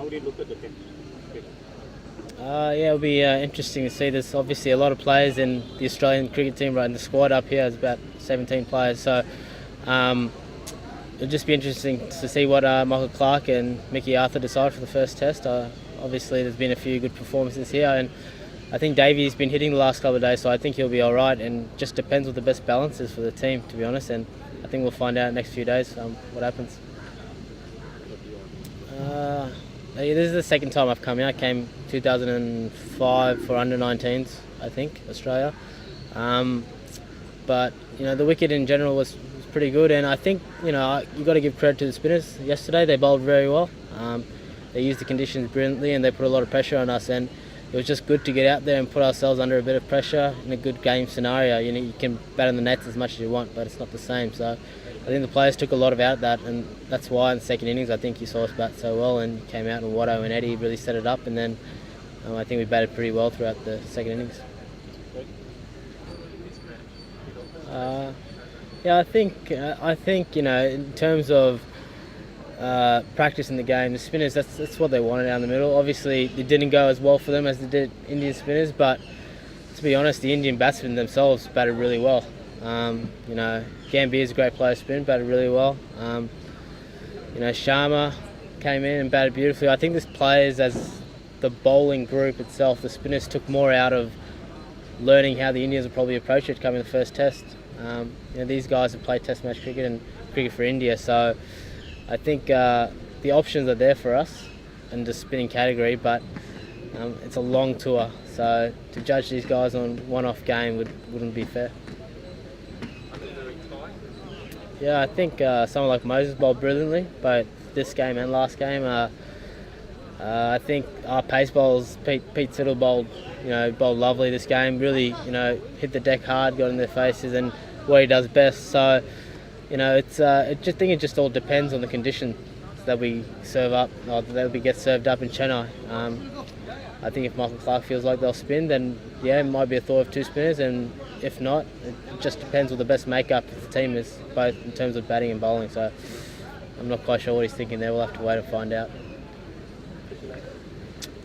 How do you look at the team? Yeah, it'll be interesting to see. There's obviously a lot of players in the Australian cricket team, right? And the squad up here is about 17 players. So it'll just be interesting to see what Michael Clarke and Mickey Arthur decide for the first test. Obviously, there's been a few good performances here, and I think Davey's been hitting the last couple of days, so I think he'll be all right. And just depends what the best balance is for the team, to be honest. And I think we'll find out next few days what happens. This is the second time I've come here. I came 2005 for under-19s, I think, Australia. But the wicket in general was pretty good, and I think you got to give credit to the spinners. Yesterday they bowled very well. They used the conditions brilliantly, and they put a lot of pressure on us. And it was just good to get out there and put ourselves under a bit of pressure in a good game scenario. You can bat in the nets as much as you want, but it's not the same. So I think the players took a lot out of that, and that's why in the second innings I think you saw us bat so well and came out and Watto and Eddie really set it up, and then I think we batted pretty well throughout the second innings. I think in terms of practice in the game, the spinners, that's what they wanted down the middle. Obviously it didn't go as well for them as it did Indian spinners, but to be honest, the Indian batsmen themselves batted really well. Gambier's a great player spin, batted really well. Sharma came in and batted beautifully. I think this players, as the bowling group itself, the spinners took more out of learning how the Indians will probably approach it coming the first test. These guys have played test match cricket and cricket for India, so I think the options are there for us in the spinning category, but it's a long tour, so to judge these guys on one-off game wouldn't be fair. Yeah, I think someone like Moses bowled brilliantly, both this game and last game. I think our pace bowlers, Pete Siddle bowled lovely this game. Really, hit the deck hard, got in their faces, and what he does best. So, it just all depends on the conditions that we serve up, or that we get served up in Chennai. I think if Michael Clarke feels like they'll spin, then yeah, it might be a thought of two spinners, and if not, it just depends what the best makeup of the team is, both in terms of batting and bowling. So I'm not quite sure what he's thinking there. We'll have to wait and find out.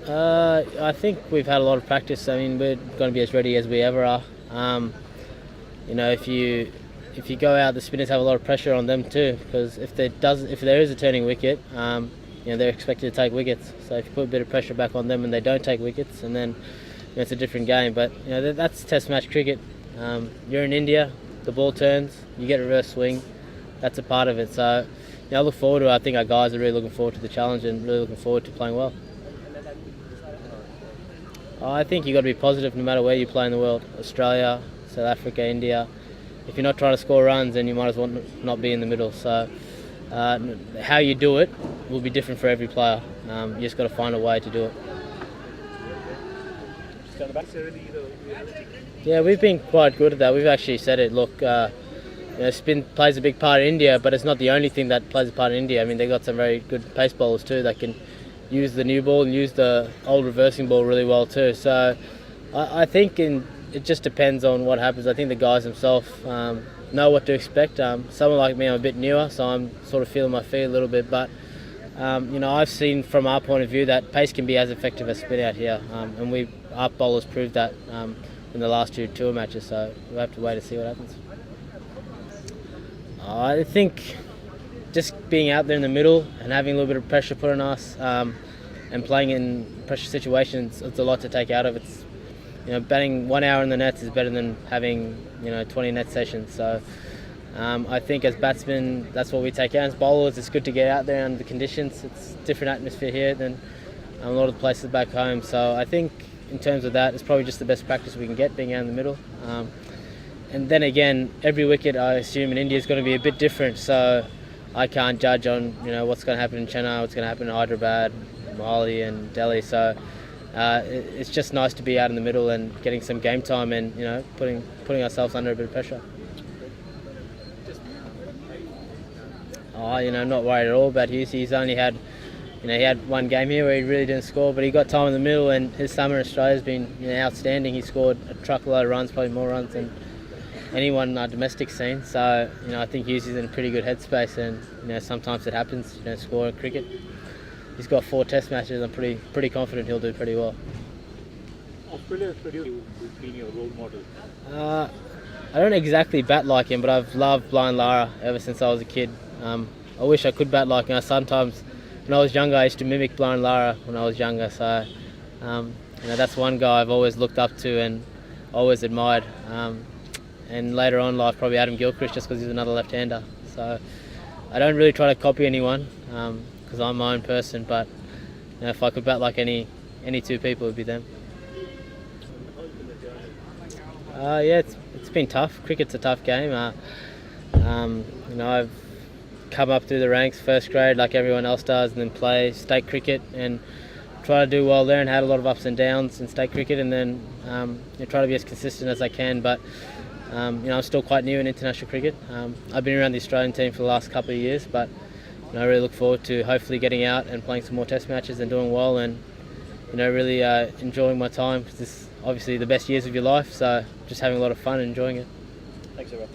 I think we've had a lot of practice. I mean, we're going to be as ready as we ever are. If you go out, the spinners have a lot of pressure on them too, because if there is a turning wicket, they're expected to take wickets. So if you put a bit of pressure back on them and they don't take wickets, and then it's a different game. But that's test match cricket. You're in India, the ball turns, you get reverse swing. That's a part of it. So I look forward to it. I think our guys are really looking forward to the challenge and really looking forward to playing well. I think you've got to be positive no matter where you play in the world. Australia, South Africa, India. If you're not trying to score runs, then you might as well not be in the middle. So how you do it will be different for every player. You just got to find a way to do it. Yeah, we've been quite good at that. We've actually said it. Look, spin plays a big part in India, but it's not the only thing that plays a part in India. I mean, they've got some very good pace bowlers too that can use the new ball and use the old reversing ball really well too. So I think it just depends on what happens. I think the guys themselves know what to expect. Someone like me, I'm a bit newer, so I'm sort of feeling my feet a little bit. But I've seen from our point of view that pace can be as effective as spin out here, and our bowlers proved that in the last two tour matches. So we'll have to wait to see what happens. I think just being out there in the middle and having a little bit of pressure put on us, and playing in pressure situations, it's a lot to take out of it. Batting 1 hour in the nets is better than having 20 net sessions. So I think as batsmen, that's what we take out. As bowlers, it's good to get out there under the conditions. It's a different atmosphere here than a lot of the places back home. So I think in terms of that, it's probably just the best practice we can get, being out in the middle. And then again, every wicket, I assume, in India is going to be a bit different. So I can't judge on what's going to happen in Chennai, what's going to happen in Hyderabad, Mohali and Delhi. So it's just nice to be out in the middle and getting some game time and putting ourselves under a bit of pressure. I'm not worried at all about Hughes. He's only had he had one game here where he really didn't score, but he got time in the middle, and his summer in Australia has been outstanding. He scored a truckload of runs, probably more runs than anyone in our domestic scene. So I think Hughes is in a pretty good headspace, and sometimes it happens. You don't score in cricket. he's got 4 Test matches. I'm pretty confident he'll do pretty well. Australia produced you being your role model. I don't exactly bat like him, but I've loved Brian Lara ever since I was a kid. I wish I could bat like him. Sometimes when I was younger, I used to mimic Brian Lara when I was younger. So that's one guy I've always looked up to and always admired. And later on in life, probably Adam Gilchrist, just because he's another left-hander. So I don't really try to copy anyone because I'm my own person. But if I could bat like any 2 people, it would be them. Yeah, it's been tough. Cricket's a tough game. I've come up through the ranks, first grade like everyone else does, and then play state cricket and try to do well there, and had a lot of ups and downs in state cricket, and then try to be as consistent as I can. But I'm still quite new in international cricket. I've been around the Australian team for the last couple of years, but I really look forward to hopefully getting out and playing some more Test matches and doing well, and really enjoying my time, because this is obviously the best years of your life. So just having a lot of fun and enjoying it. Thanks, everyone.